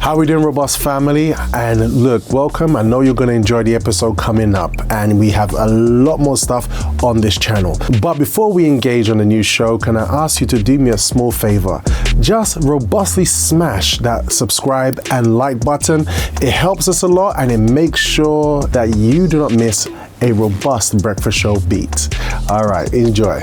How we doing, Robust family? And look, welcome. I know you're going to enjoy the episode coming up, and we have a lot more stuff on this channel. But before we engage on the new show, can I ask you to do me a small favor? Just robustly smash that subscribe and like button. It helps us a lot, and it makes sure that you do not miss a robust breakfast show beat. All right, enjoy.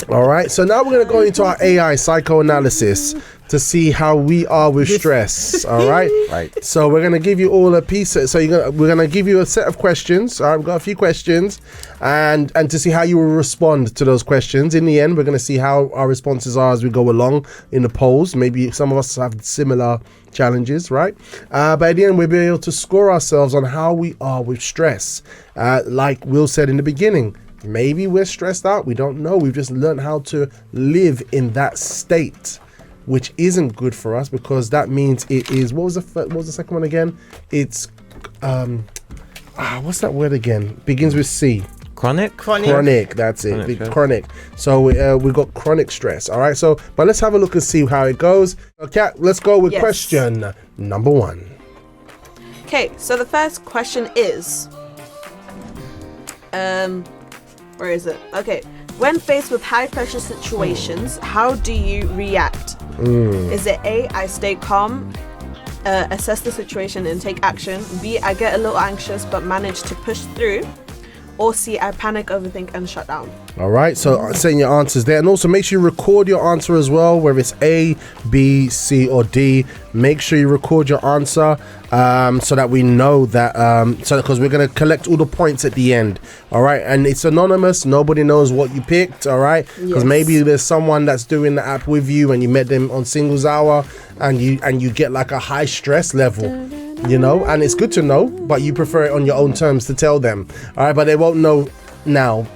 All right, so now we're going to go into our AI psychoanalysis to see how we are with stress. All right, right. So we're going to give you all a piece. So we're going to give you a set of questions. All right, we've got a few questions, and to see how you will respond to those questions. In the end, we're going to see how our responses are as we go along in the polls. Maybe some of us have similar challenges, right? But at the end, we'll be able to score ourselves on how we are with stress. Like Will said in the beginning. Maybe we're stressed out. We don't know. We've just learned how to live in that state, which isn't good for us because that means it is. What was the second one again? It's what's that word again? Begins with C. Chronic. That's it. Chronic. So we've got chronic stress. All right. So, but let's have a look and see how it goes. Okay. Let's go with question number 1. Okay. So the first question is, where is it? Okay. When faced with high pressure situations, how do you react? Is it A, I stay calm, assess the situation and take action? B, I get a little anxious but manage to push through? Or C, I panic, overthink and shut down? All right, so saying your answers there, and also make sure you record your answer as well, whether it's A, B, C or D. Make sure you record your answer so that we know that, because we're going to collect all the points at the end. All right, and it's anonymous. Nobody knows what you picked. All right, because maybe there's someone that's doing the app with you and you met them on singles hour and you get like a high stress level. You know, and it's good to know, but you prefer it on your own terms to tell them. All right, but they won't know now.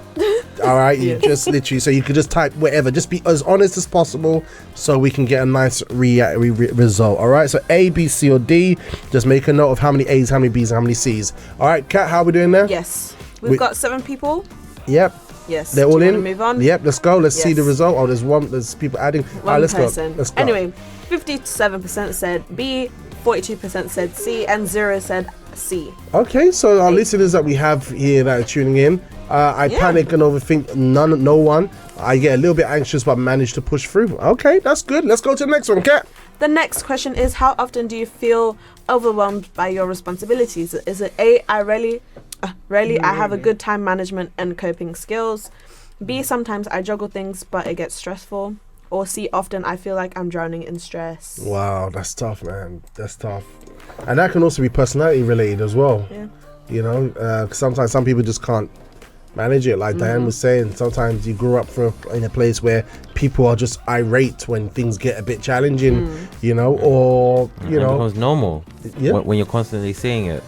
All right, you just literally, so you could just type whatever, just be as honest as possible so we can get a nice result. All right, so A, B, C or D. Just make a note of how many A's, how many B's, and how many C's. All right, Kat, how are we doing there? Yes, we've got 7 people. Yep. Yes. They're all in. Move on. Yep. Let's go. Let's see the result. Oh, there's people adding. All right, let's person. go. Let's go. Anyway, 57% said B, 42% said C, and 0 said C. Okay, so our listeners that we have here that are tuning in, I panic and overthink no one. I get a little bit anxious but manage to push through. Okay, that's good. Let's go to the next one, Kat. The next question is, how often do you feel overwhelmed by your responsibilities? Is it A, I rarely I have a good time management and coping skills? B, sometimes I juggle things but it gets stressful? Or C, often I feel like I'm drowning in stress? Wow, that's tough, man. That's tough. And that can also be personality related as well. Yeah. You know, 'cause sometimes some people just can't manage it. Like Diane was saying, sometimes you grew up in a place where people are just irate when things get a bit challenging, you know, or, you know. It becomes normal when you're constantly seeing it.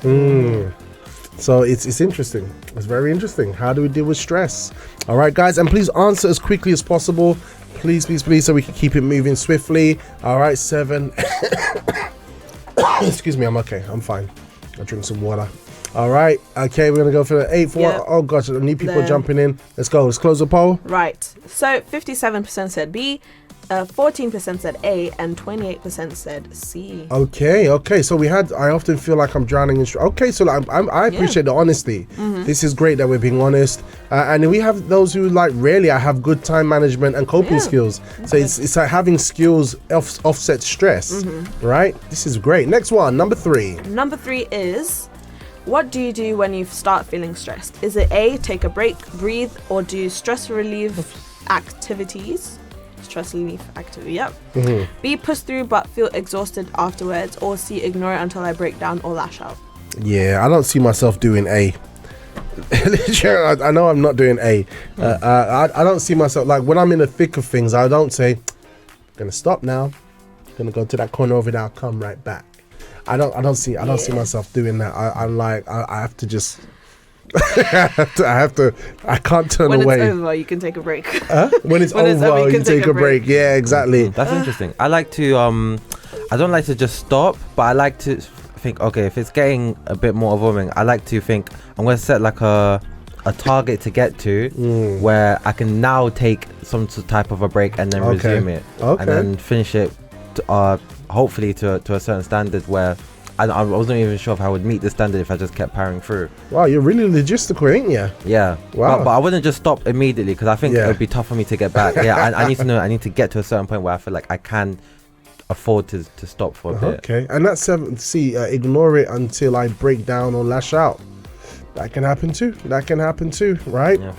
So it's interesting. It's very interesting. How do we deal with stress? All right, guys, and please answer as quickly as possible. Please, so we can keep it moving swiftly. All right, 7. Excuse me, I'm okay. I'm fine. I'll drink some water. All right. Okay, we're going to go for the 8th one. Oh, gosh, I need people jumping in. Let's go. Let's close the poll. Right. So 57% said B, 14% said A, and 28% said C. Okay. So I often feel like I'm drowning in stress. Okay, so I appreciate the honesty. This is great that we're being honest. And we have those who rarely I have good time management and coping skills. So it's like having skills offset stress, right? This is great. Next one, number 3. Number 3 is, what do you do when you start feeling stressed? Is it A, take a break, breathe, or do stress relief activities? Yep. B, push through but feel exhausted afterwards, or C, ignore it until I break down or lash out? Yeah, I don't see myself doing A. I know I'm not doing A. I don't see myself, like when I'm in the thick of things, I don't say, I'm gonna stop now, I'm gonna go to that corner over there, I'll come right back. I don't see myself doing that. I'm like, I have to just I can't turn away. When it's over, you can take a break. When it's over, you can take a break. Yeah, exactly. That's interesting. I like to, I don't like to just stop, but I like to think, okay, if it's getting a bit more overwhelming, I like to think, I'm going to set like a a target to get to where I can now take some type of a break and then resume it and then finish it hopefully to a certain standard where I wasn't even sure if I would meet the standard if I just kept powering through. Wow, you're really logistical, ain't you? Yeah. Wow. But I wouldn't just stop immediately because I think it would be tough for me to get back. I need to know. I need to get to a certain point where I feel like I can afford to stop for a bit. Okay, and that's ignore it until I break down or lash out. That can happen too. Right? Yeah,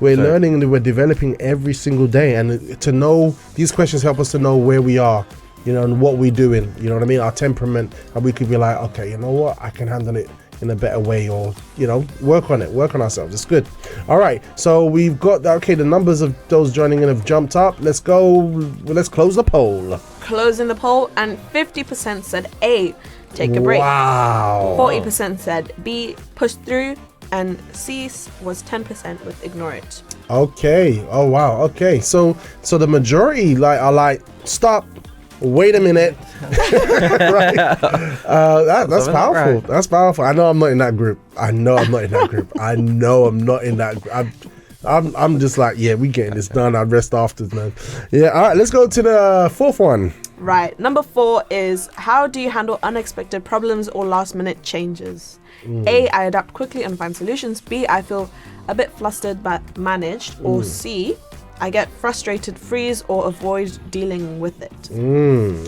we're learning and we're developing every single day, and to know these questions help us to know where we are, and what we're doing. You know what I mean? Our temperament, and we could be like, okay, you know what? I can handle it in a better way, or work on ourselves. It's good. All right, so we've got the numbers of those joining in have jumped up. Let's close the poll. Closing the poll, and 50% said A, take a break. Wow. 40% said B, push through, and C was 10% with ignore it. Okay. Oh wow. Okay. So the majority are like, stop. Wait a minute. Right. That's powerful. Right. That's powerful. I know I'm not in that group. I'm just like, yeah, we getting this done. I'll rest after, man. Yeah. All right. Let's go to the fourth one. Right. Number 4 is, how do you handle unexpected problems or last minute changes? A, I adapt quickly and find solutions. B, I feel a bit flustered but managed. Or C, I get frustrated, freeze, or avoid dealing with it.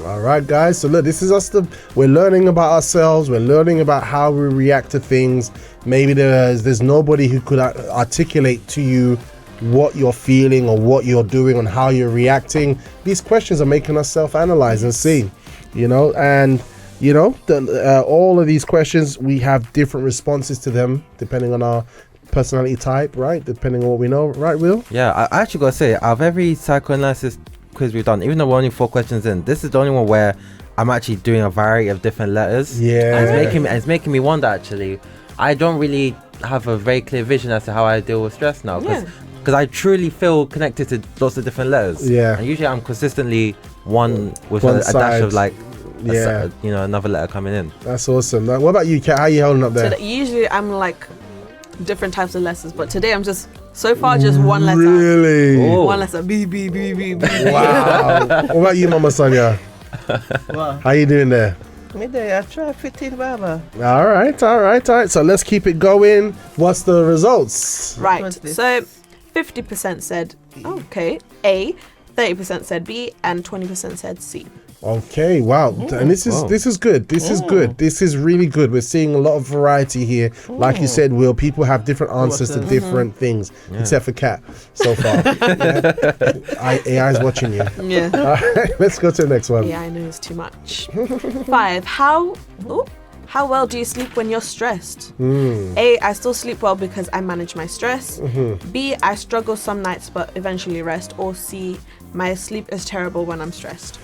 All right, guys. So look, this is us. We're learning about ourselves. We're learning about how we react to things. Maybe there's nobody who could articulate to you what you're feeling or what you're doing and how you're reacting. These questions are making us self-analyze and see, and all of these questions, we have different responses to them depending on our personality type, right? Depending on what we know, right, Will? Yeah, I actually gotta say, out of every psychoanalysis quiz we've done, even though we're only 4 questions in, this is the only one where I'm actually doing a variety of different letters. Yeah. And it's making me wonder, actually. I don't really have a very clear vision as to how I deal with stress now, because I truly feel connected to lots of different letters. Yeah. And usually I'm consistently one with one a dash of like, yeah, another letter coming in. That's awesome. What about you, Kat? How are you holding up there? So usually I'm like different types of letters, but today I'm just one letter. Really? Oh. One letter. B, B, B, B, B. Wow. What about you, Mama Sonia? How you doing there? Me there, I try 15 Baba. All right. So let's keep it going. What's the results? Right. What's this? So 50% said A, 30% said B, and 20% said C. Okay, wow. And this is good. This is good. This is really good. We're seeing a lot of variety here. Like you said, Will, people have different answers to different things, except for Kat so far. AI's watching you. Yeah. All right, let's go to the next one. Yeah, I know it's too much. 5. How well do you sleep when you're stressed? A, I still sleep well because I manage my stress. B, I struggle some nights but eventually rest. Or C, my sleep is terrible when I'm stressed.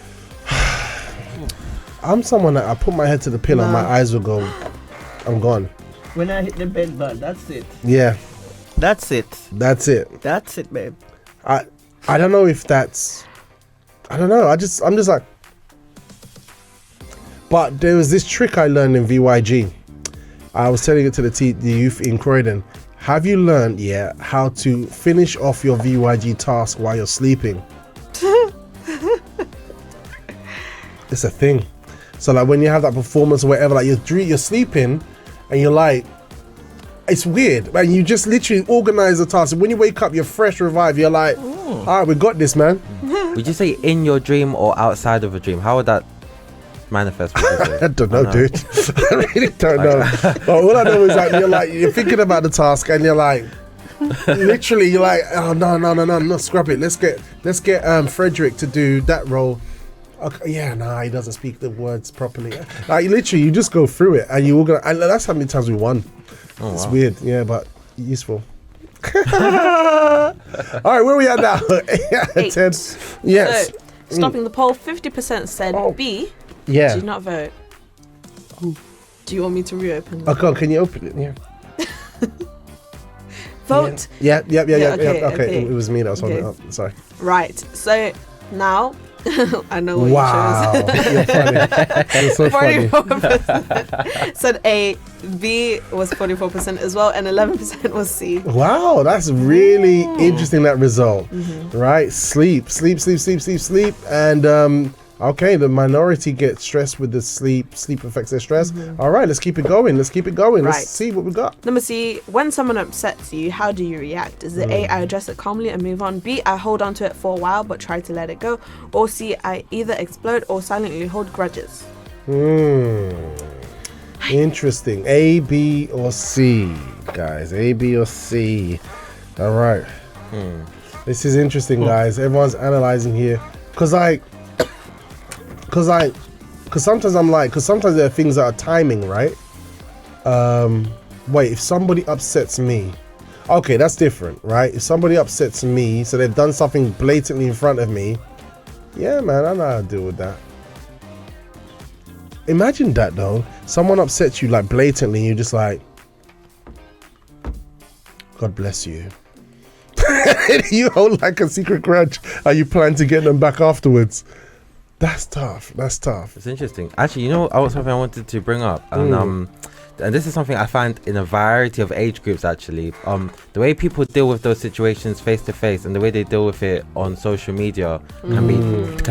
I'm someone that I put my head to the pillow, my eyes will go, I'm gone. When I hit the bed, but that's it. Yeah, That's it, babe. I don't know if that's, I don't know. I'm just like, but there was this trick I learned in VYG. I was telling it to the youth in Croydon. Have you learned yet how to finish off your VYG task while you're sleeping? It's a thing. So like when you have that performance or whatever, like you're sleeping and you're like, it's weird, and you just literally organize the task. And when you wake up, you're fresh, revived. You're like, all right, we got this, man. Would you say in your dream or outside of a dream? How would that manifest? I don't know, dude. I really don't know. But all I know is that you're thinking about the task and you're like, literally, you're like, oh no, scrap it. Let's get Frederick to do that role. Okay, yeah, he doesn't speak the words properly. Like literally, you just go through it and you organize. And that's how many times we won. Oh, it's wow. weird, yeah, but useful. All right, where are we at now? 8. 10. Yes. So, stopping the poll, 50% said B. Yeah. Did not vote. Do you want me to reopen? Oh, God, can you open it? Yeah. Vote. Yeah. Okay. It was me that was holding it up. Sorry. Right. So now I know what Wow. you chose. You're funny. You're so funny. 44% said A, B was 44% as well, and 11% was C. Wow, that's really interesting, that result. Right? Sleep. And okay, the minority get stressed with the sleep. Sleep affects their stress. All right, let's keep it going. Let's see what we got. Number C, when someone upsets you, how do you react? Is it A, I address it calmly and move on? B, I hold on to it for a while but try to let it go? Or C, I either explode or silently hold grudges? Interesting. A, B, or C, guys. A, B, or C. All right. This is interesting, guys. Everyone's analyzing here. Because sometimes there are things that are timing, right? Wait, if somebody upsets me, okay, that's different, right? If somebody upsets me, so they've done something blatantly in front of me, yeah, man, I know how to deal with that. Imagine that though. Someone upsets you like blatantly, and you're just like, God bless you. You hold like a secret grudge, and you plan to get them back afterwards. That's tough. It's interesting. Actually, you know, something I wanted to bring up, and this is something I find in a variety of age groups. Actually, the way people deal with those situations face to face, and the way they deal with it on social media can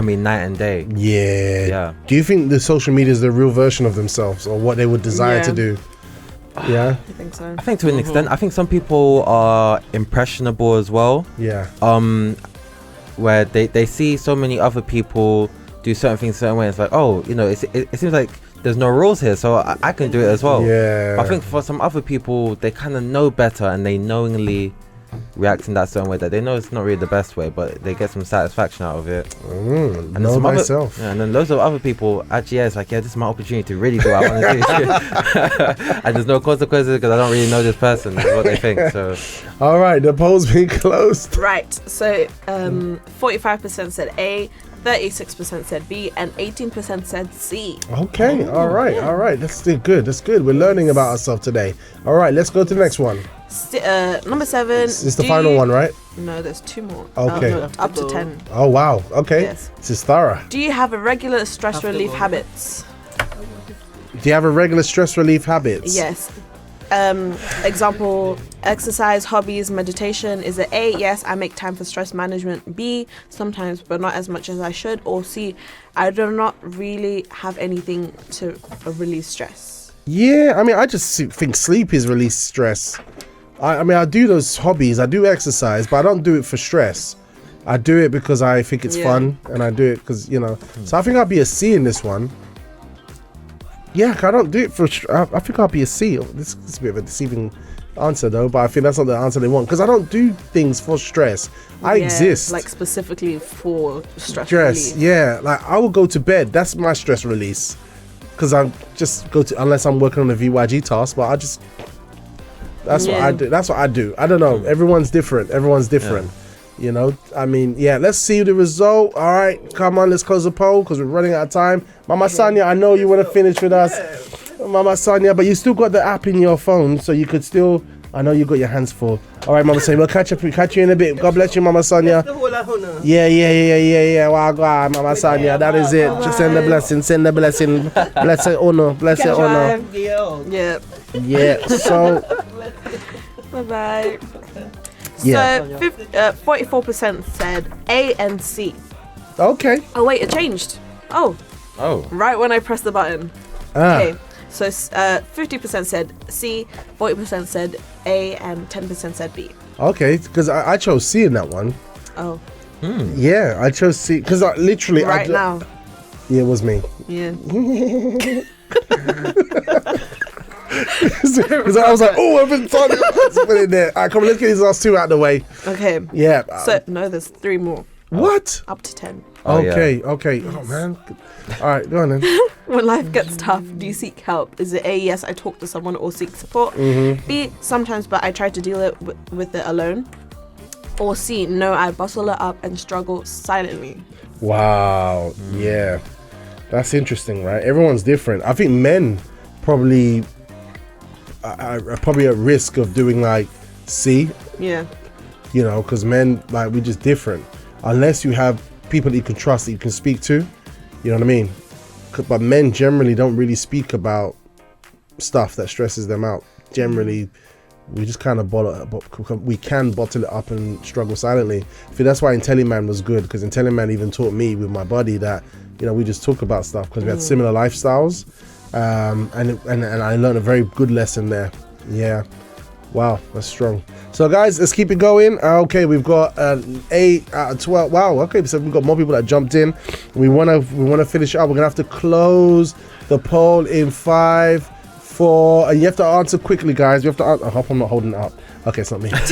be night and day. Yeah. Do you think the social media is the real version of themselves, or what they would desire to do? Yeah, I think so. I think to an extent. I think some people are impressionable as well. Yeah. Where they see so many other people do certain things a certain way. It's like, oh, you know, it seems like there's no rules here, so I can do it as well. Yeah. I think for some other people, they kind of know better, and they knowingly react in that certain way that they know it's not really the best way, but they get some satisfaction out of it. And know myself. And then loads of other people actually, it's like, this is my opportunity to really do what I want to do. And there's no consequences because I don't really know this person, is what they think. So, all right, the poll's been closed. Right. So 45% said A, 36% said B, and 18% said C. Okay, all right. That's still good. That's good. We're learning about ourselves today. All right, let's go to the next one. Number 7. This is the final one, right? No, there's 2 more. Okay. No, up to 10. Oh, wow. Okay. Yes. This is thorough. Do you have a regular stress relief habits? Do you have a regular stress relief habits? Yes. Example, exercise, hobbies, meditation. Is it A, yes, I make time for stress management? B, sometimes but not as much as I should? Or C, I do not really have anything to release stress? Yeah, I mean, I just think sleep is release stress. I mean, I do those hobbies, I do exercise, but I don't do it for stress. I do it because I think it's fun, and I do it because, you know. So I think I'll be a C in this one. Yeah, I don't do it for. I think I'll be a C. This is a bit of a deceiving answer though, but I think that's not the answer they want, because I don't do things for stress. I exist like specifically for stress relief. Yeah, like I will go to bed. That's my stress release, because I just go to, unless I'm working on a VYG task, but I just. That's what I do. That's what I do. I don't know. Everyone's different. You know, I mean, yeah, let's see the result. All right, come on, let's close the poll because we're running out of time. Mama Sonia, I know you want to finish with us. Mama Sonia, but you still got the app in your phone, so you could still, I know you got your hands full. All right, Mama Sonia, we'll catch you in a bit. God bless you, Mama Sonia. Yeah. Wow, God, Mama Sonia, that is it. Just send the blessing. Bless it, honor. Yeah, so. Bye-bye. Yeah. So 44% said A and C. Okay. Oh wait, it changed. Oh. Right when I pressed the button. Okay. So 50% said C, 40% said A, and 10% said B. Okay, because I chose C in that one. Oh. Yeah, I chose C because I literally now. Yeah, it was me. Yeah. Because I was like, oh, I've been talking. Let's put it there. All right, come on, let's get these last 2 out of the way. Okay. Yeah. So no, there's 3 more. What? Up to 10. Okay. Oh man. All right, go on then. When life gets tough, do you seek help? Is it A, yes, I talk to someone or seek support? B, sometimes, but I try to deal with it alone? Or C, no, I bustle it up and struggle silently? Wow. Yeah. That's interesting, right? Everyone's different. I think men probably are probably at risk of doing like C. Yeah. You know, because men, like, we're just different. Unless you have people that you can trust, that you can speak to. You know what I mean? But men generally don't really speak about stuff that stresses them out. Generally, we just kind of we can bottle it up and struggle silently. I think that's why IntelliMan was good, because IntelliMan even taught me with my body that, you know, we just talk about stuff because we had similar lifestyles, and I learned a very good lesson there. Yeah, wow, that's strong. So guys, let's keep it going. Okay, we've got 8 out of 12. Wow. Okay, so we've got more people that jumped in. We wanna finish up. We're gonna have to close the poll in 5, 4, and you have to answer quickly, guys. You have to. I hope I'm not holding it up. Okay, it's not me. Not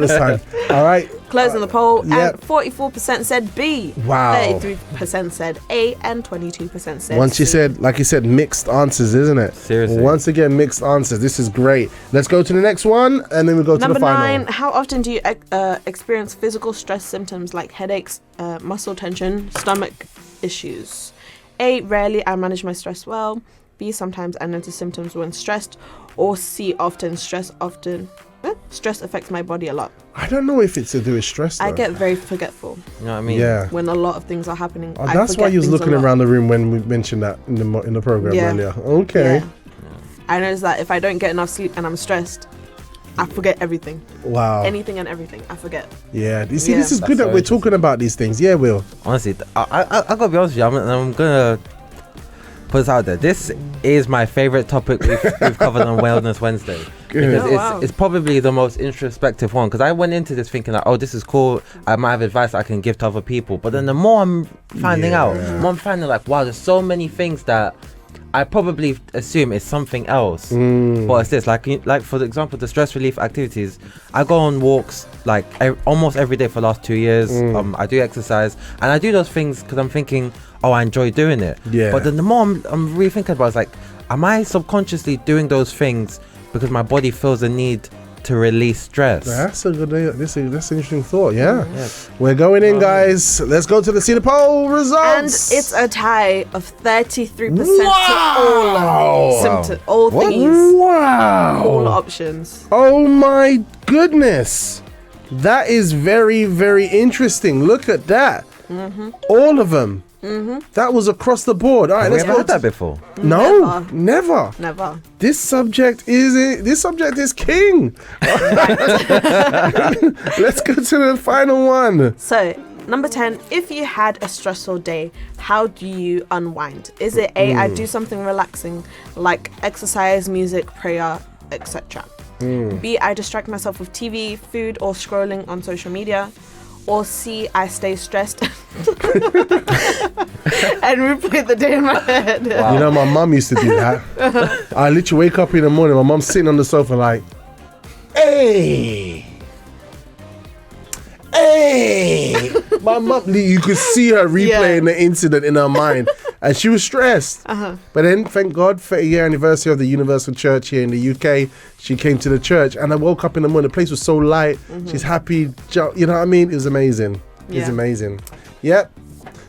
this time. All right. Closing the poll, and 44% said B. Wow. 33% said A, and 22% said Once C. you said, like you said, mixed answers, isn't it? Seriously. Once again, mixed answers. This is great. Let's go to the next one, and then we go to the final. Number 9. How often do you experience physical stress symptoms like headaches, muscle tension, stomach issues? A, rarely. I manage my stress well. B, sometimes I notice symptoms when stressed. Or C, often. Stress affects my body a lot. I don't know if it's to do with stress, though. I get very forgetful. You know what I mean? Yeah. When a lot of things are happening. Oh, that's why you was looking around the room when we mentioned that in the program earlier. Okay. Yeah. I notice that if I don't get enough sleep and I'm stressed, I forget everything. Wow. Anything and everything, I forget. Yeah. You see, this is good that we're talking about these things. Yeah, Will. Honestly, I gotta be honest with you. I'm gonna put this out there. This is my favorite topic we've covered on Wellness Wednesday. Because it's probably the most introspective one. Because I went into this thinking like, oh, this is cool. I might have advice I can give to other people. But then the more I'm finding out, the more I'm finding like, wow, there's so many things that I probably assume is something else. But it's this, like for example, the stress relief activities. I go on walks like almost every day for the last 2 years. I do exercise, and I do those things because I'm thinking, oh, I enjoy doing it. Yeah. But then the more I'm really thinking about it, it's like, am I subconsciously doing those things because my body feels the need to release stress? That's a good. That's an interesting thought. Yeah. We're going in, guys. Let's go to the poll results. And it's a tie of 33% to all symptoms, all things. Wow. All options. Oh my goodness. That is very, very interesting. Look at that. All of them. That was across the board. All right, let's go. Have that before? No, never. This subject is king. Let's go to the final one. So, number 10. If you had a stressful day, how do you unwind? Is it A, I do something relaxing like exercise, music, prayer, etc. B, I distract myself with TV, food, or scrolling on social media. Or C, I stay stressed and replay the day in my head. Wow. You know, my mum used to do that. I literally wake up in the morning, my mum's sitting on the sofa like, hey. My mum, you could see her replaying the incident in her mind, and she was stressed. But then, thank God, 30-year anniversary of the Universal Church here in the UK, she came to the church, and I woke up in the morning. The place was so light. She's happy. You know what I mean? It was amazing. It's amazing. Yep.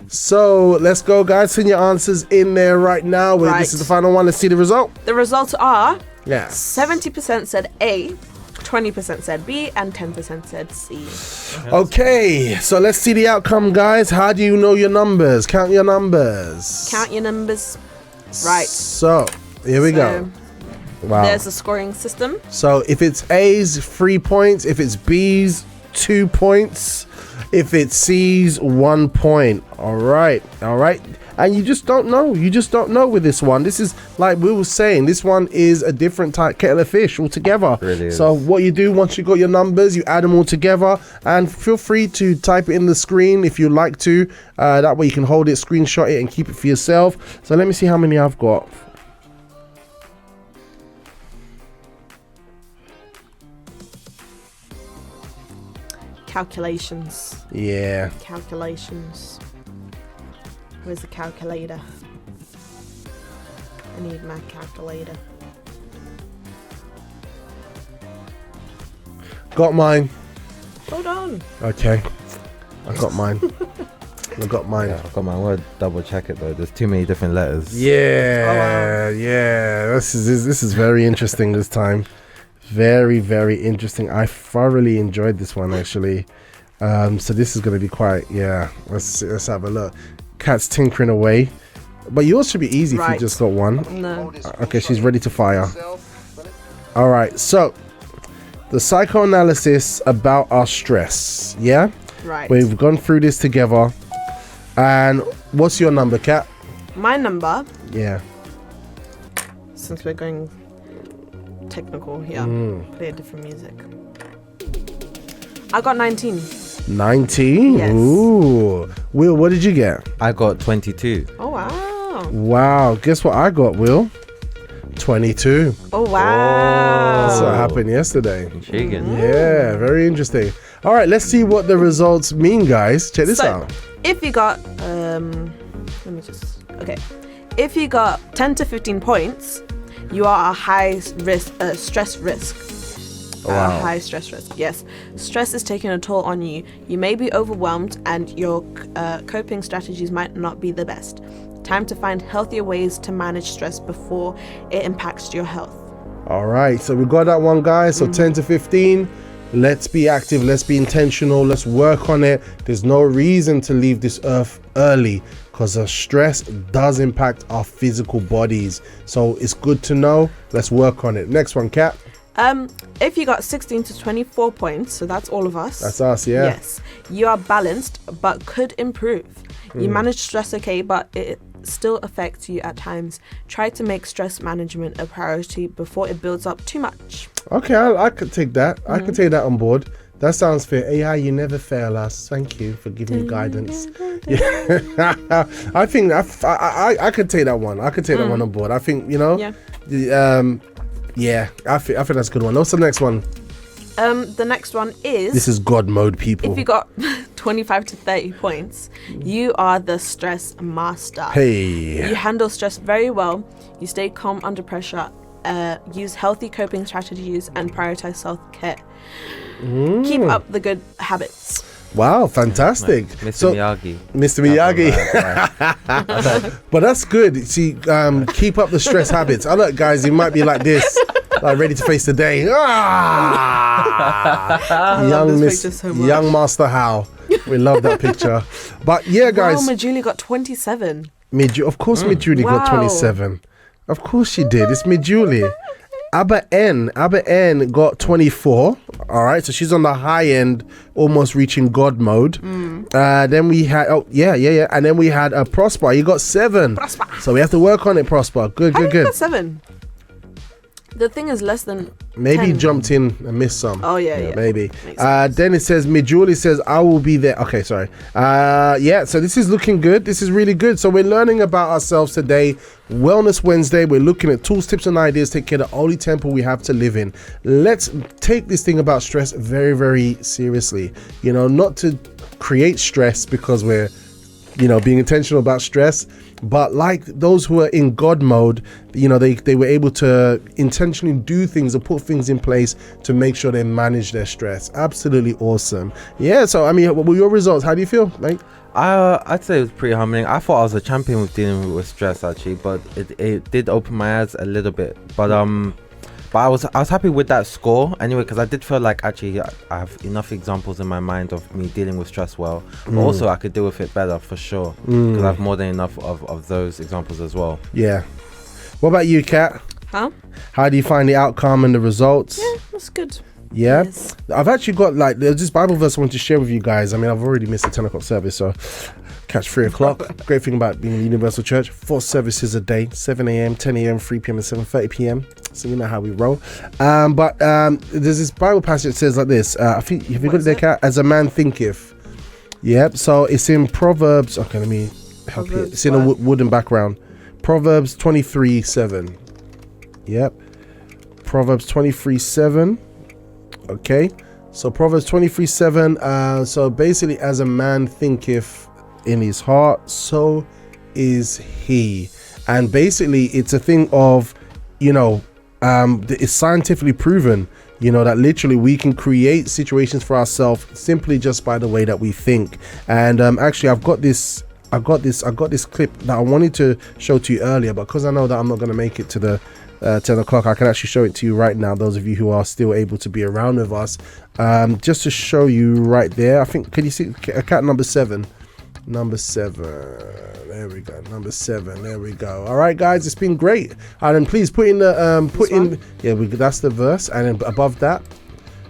So let's go, guys. Send your answers in there right now. This is the final one. Let's see the result. The results are 70% said A, 20% said B, and 10% said C. Okay, so let's see the outcome, guys. How do you know your numbers? Count your numbers. Right. So, here we go. Wow. There's a scoring system. So, if it's A's, 3 points. If it's B's, 2 points. If it's C's, 1 point. All right. And you just don't know. With this one. This is, like we were saying, this one is a different type kettle of fish altogether. Really so what you do once you got your numbers, you add them all together, and feel free to type it in the screen if you like to. That way you can hold it, screenshot it, and keep it for yourself. So let me see how many I've got. Calculations. Yeah. Calculations. Where's the calculator? I need my calculator. Got mine. Hold on. Okay. I got mine. Yeah, I've got mine. I'm gonna double check it though. There's too many different letters. Yeah. This is very interesting this time. Very, very interesting. I thoroughly enjoyed this one actually. So this is gonna be quite. Let's have a look. Cat's tinkering away. But yours should be easy if Right. you just got one. No. Okay, she's ready to fire. All right, so the psychoanalysis about our stress. Yeah, Right. we've gone through this together. And what's your number, Kat? My number, Yeah. since we're going technical here, play a different music. I got 19. 19. Yes. Ooh. Will, what did you get? I got 22. Oh, wow. Wow. Guess what I got, Will? 22. Oh, wow. That's what happened yesterday. Intriguing. Yeah, very interesting. All right, let's see what the results mean, guys. Check this out. If you got, if you got 10 to 15 points, you are a high risk, stress risk. Wow. High stress risk, yes. Stress is taking a toll on you. You may be overwhelmed and your coping strategies might not be the best. Time to find healthier ways to manage stress before it impacts your health. All right, so we got that one, guys. So 10 to 15. Let's be active. Let's be intentional. Let's work on it. There's no reason to leave this earth early because the stress does impact our physical bodies. So it's good to know. Let's work on it. Next one, Kat. If you got 16 to 24 points, so that's all of us. That's us, yeah. Yes. You are balanced, but could improve. You manage stress okay, but it still affects you at times. Try to make stress management a priority before it builds up too much. Okay, I could take that. I could take that on board. That sounds fair. AI, you never fail us. Thank you for giving me guidance. Yeah. I think I could take that one. I could take that one on board. I think, yeah, I think that's a good one. What's the next one? The next one is... This is God mode, people. If you got 25 to 30 points, you are the stress master. Hey. You handle stress very well. You stay calm under pressure. Use healthy coping strategies and prioritize self-care. Keep up the good habits. Wow, fantastic. Mr. Miyagi. Mr. Miyagi. But that's good. See, keep up the stress habits. I look, guys, you might be like this, like ready to face the day. Young Master Hal. We love that picture. But yeah, guys. Wow, Majuli got 27. Of course, Majuli got 27. Of course she did. It's Majuli. Abba N got 24. All right, so she's on the high end, almost reaching God mode. Then we had and then we had a Prosper. You got 7. Prosper. So we have to work on it, Prosper. Good. How did you get 7? The thing is less than maybe 10. Jumped in and missed some. Oh yeah. Maybe. Then it says Mijuli says I will be there. Okay, sorry. So this is looking good. This is really good. So we're learning about ourselves today. Wellness Wednesday. We're looking at tools, tips, and ideas to take care of the only temple we have to live in. Let's take this thing about stress very, very seriously. Not to create stress because we're being intentional about stress, but like those who are in God mode, they were able to intentionally do things or put things in place to make sure they manage their stress. Absolutely awesome. Yeah, so I mean, what were your results? How do you feel, mate? I'd say it was pretty humbling. I thought I was a champion with dealing with stress actually, but it did open my eyes a little bit. But I was happy with that score anyway, because I did feel like actually I have enough examples in my mind of me dealing with stress well, but also I could deal with it better for sure, because I have more than enough of those examples as well. Yeah. What about you, Kat? Huh? How do you find the outcome and the results? Yeah, that's good. Yeah, yes. I've actually got there's this Bible verse I want to share with you guys. I mean, I've already missed the 10 o'clock service, so catch 3 o'clock. Great thing about being in Universal Church, 4 services a day, 7 a.m, 10 a.m, 3 p.m, and 7:30 p.m. So you know how we roll. But there's this Bible passage that says like this. I think have you got it there, Kat? As a man thinketh. Yep. So it's in Proverbs. Okay, let me help you. It's in a wooden background. Proverbs 23:7. Yep. Proverbs 23:7. Okay, so Proverbs 23:7. So basically, as a man thinketh in his heart, so is he. And basically, it's a thing of, it's scientifically proven, that literally we can create situations for ourselves simply just by the way that we think. And actually, I've got this clip that I wanted to show to you earlier, but because I know that I'm not going to make it to the 10 o'clock, I can actually show it to you right now, those of you who are still able to be around with us, just to show you right there. I think, can you see Cat number 7? Number 7. There we go. Number 7. There we go. All right, guys, it's been great. And then please put in the that's the verse, and then above that,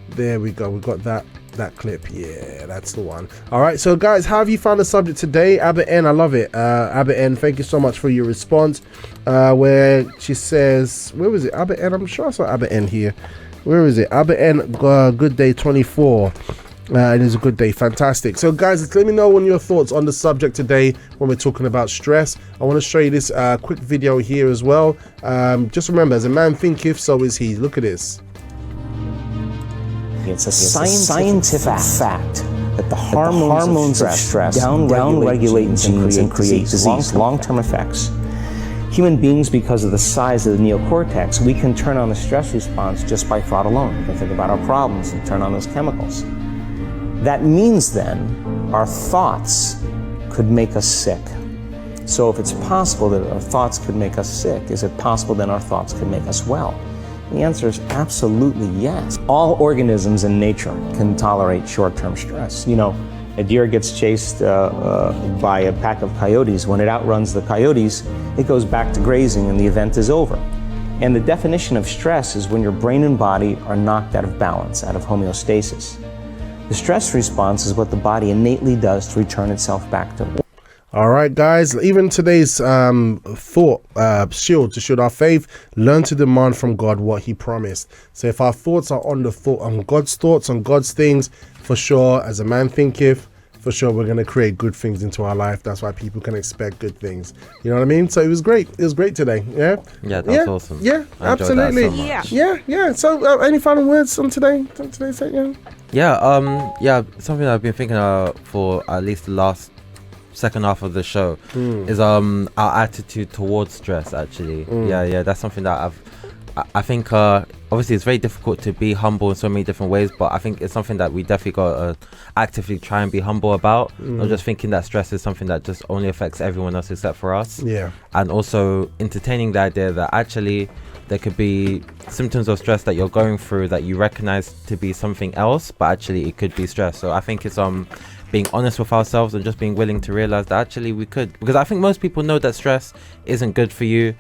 there we go. We got that clip. Yeah, that's the one. All right, so guys, how have you found the subject today? Abba N, I love it. Abba N, thank you so much for your response. Where she says, where was it? Abba N, I'm sure I saw Abba N here. Where is it? Abba N, good day 24. It is a good day. Fantastic. So guys, let me know on your thoughts on the subject today when we're talking about stress. I want to show you this quick video here as well. Just remember, as a man thinketh, so is he. Look at this. It's a scientific fact that the hormones of stress down-regulate genes and create disease, long-term effects. Human beings, because of the size of the neocortex, we can turn on the stress response just by thought alone. We can think about our problems and turn on those chemicals. That means then our thoughts could make us sick. So if it's possible that our thoughts could make us sick, is it possible then our thoughts could make us well? The answer is absolutely yes. All organisms in nature can tolerate short-term stress. You know, a deer gets chased by a pack of coyotes. When it outruns the coyotes, it goes back to grazing and the event is over. And the definition of stress is when your brain and body are knocked out of balance, out of homeostasis. The stress response is what the body innately does to return itself back to order. All right, guys, even today's thought shield to shield our faith, learn to demand from God what he promised. So if our thoughts are on God's thoughts, on God's things, for sure, as a man thinketh, for sure, we're going to create good things into our life. That's why people can expect good things. You know what I mean? So it was great. It was great today. Yeah? Yeah, that's awesome. Yeah, absolutely. Yeah. So any final words on today's segment? Yeah, something I've been thinking for at least the last second half of the show is our attitude towards stress, actually. Yeah, that's something that I think obviously it's very difficult to be humble in so many different ways, but I think it's something that we definitely got to actively try and be humble about. Not just thinking that stress is something that just only affects everyone else except for us. Yeah. And also entertaining the idea that actually there could be symptoms of stress that you're going through that you recognize to be something else, but actually it could be stress. So I think it's being honest with ourselves and just being willing to realize that actually we could, because I think most people know that stress isn't good for you.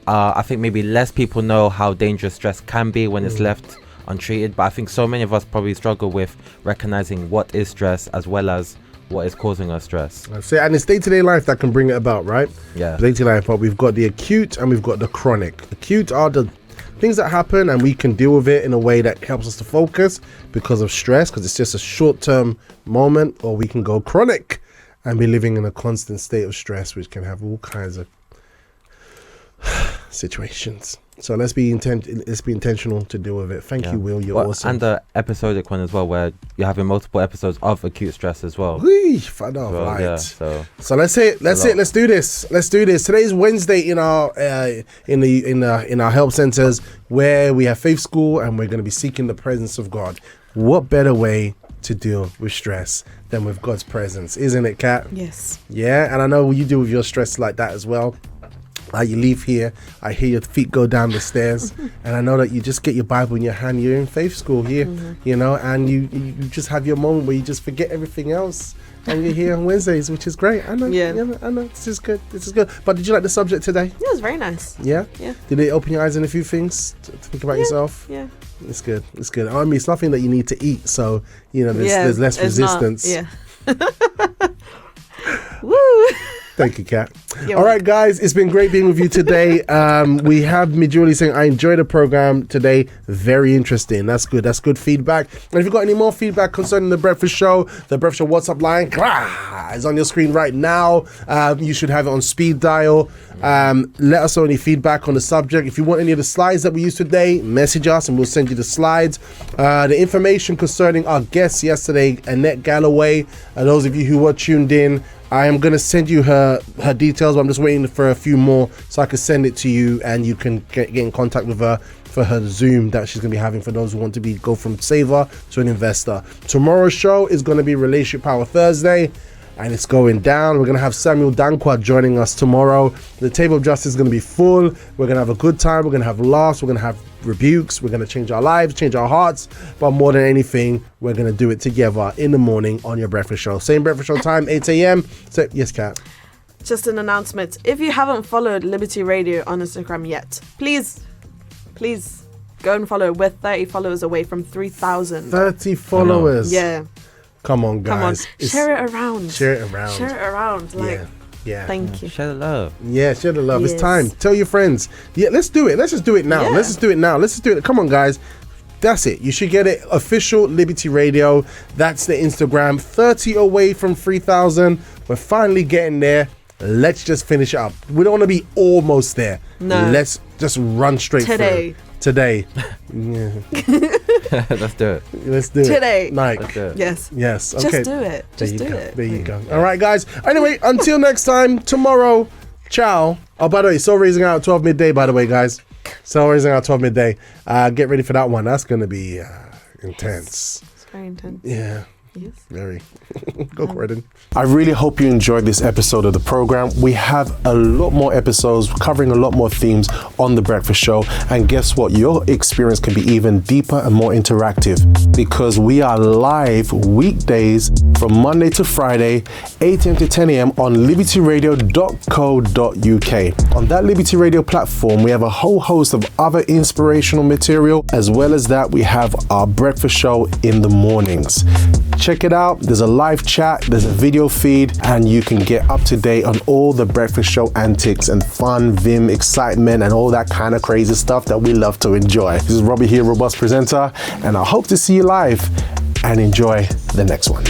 I think maybe less people know how dangerous stress can be when it's left untreated, but I think so many of us probably struggle with recognizing what is stress as well as what is causing us stress. That's it. And it's day-to-day life that can bring it about, right? Yeah. Day-to-day life, but we've got the acute and we've got the chronic. Acute are the things that happen and we can deal with it in a way that helps us to focus because of stress, because it's just a short-term moment, or we can go chronic and be living in a constant state of stress, which can have all kinds of situations. So let's be intentional to deal with it. Thank you, Will. You're awesome. And the episodic one as well, where you're having multiple episodes of acute stress as well. Right. Yeah, so let's do this. Today's Wednesday in our in our help centers where we have faith school, and we're going to be seeking the presence of God. What better way to deal with stress than with God's presence, isn't it, Kat? Yes. Yeah, and I know you deal with your stress like that as well. You leave here, I hear your feet go down the stairs, and I know that you just get your Bible in your hand. You're in faith school here, you know, and you just have your moment where you just forget everything else, and you're here on Wednesdays, which is great. I know. I know. This is good. But did you like the subject today? Yeah, it was very nice. Yeah. Did it open your eyes on a few things to think about yourself? Yeah. It's good. I mean, it's nothing that you need to eat, so you know there's less resistance. Woo. Thank you, Kat. All right, guys, it's been great being with you today. We have Mijuli saying, I enjoyed the program today. Very interesting. That's good. That's good feedback. And if you've got any more feedback concerning The Breakfast Show, The Breakfast Show WhatsApp line is on your screen right now. You should have it on speed dial. Let us know any feedback on the subject. If you want any of the slides that we used today, message us and we'll send you the slides. The information concerning our guests yesterday, Annette Galloway, those of you who were tuned in, I am going to send you her details, but I'm just waiting for a few more so I can send it to you and you can get in contact with her for her Zoom that she's going to be having for those who want to go from saver to an investor. Tomorrow's show is going to be Relationship Power Thursday. and it's going down. We're going to have Samuel Dankwa joining us tomorrow. The Table of Justice is going to be full. We're going to have a good time. We're going to have laughs. We're going to have rebukes. We're going to change our lives, change our hearts. But more than anything, we're going to do it together in the morning on your breakfast show. Same breakfast show time, 8 a.m. So, yes, Kat. Just an announcement. If you haven't followed Liberty Radio on Instagram yet, please go and follow. We're 30 followers away from 3,000. 30 followers. Yeah. Come on, guys. Share it around. Share it around. Share it around. Like, yeah. Thank you. Share the love. Yeah, share the love. Yes. It's time. Tell your friends. Yeah, let's do it. Let's just do it now. Yeah. Let's just do it now. Let's just do it. Come on, guys. That's it. You should get it. Official Liberty Radio. That's the Instagram. 30 away from 3,000. We're finally getting there. Let's just finish it up. We don't want to be almost there. No. Let's just run straight Today. Today. Yeah. Let's do it. Let's do it. Today. Nike. Let's do it. Yes. Yes. Okay. Just do it. Just do it. There you go. All right, guys. Anyway, until next time, tomorrow. Ciao. Oh, by the way, Soul Raising Out 12 midday, by the way, guys. Soul Raising Out 12 midday. Get ready for that one. That's going to be intense. It's very intense. Yeah. Yes. Very. Go for it then. I really hope you enjoyed this episode of the program. We have a lot more episodes covering a lot more themes on The Breakfast Show. And guess what? Your experience can be even deeper and more interactive because we are live weekdays from Monday to Friday, 8 a.m. to 10 a.m. on libertyradio.co.uk. On that Liberty Radio platform, we have a whole host of other inspirational material. As well as that, we have our breakfast show in the mornings. Check it out. There's a live chat, there's a video feed, and you can get up to date on all the breakfast show antics and fun, vim, excitement, and all that kind of crazy stuff that we love to enjoy. This is Robbie here, Robust Presenter, and I hope to see you live and enjoy the next one.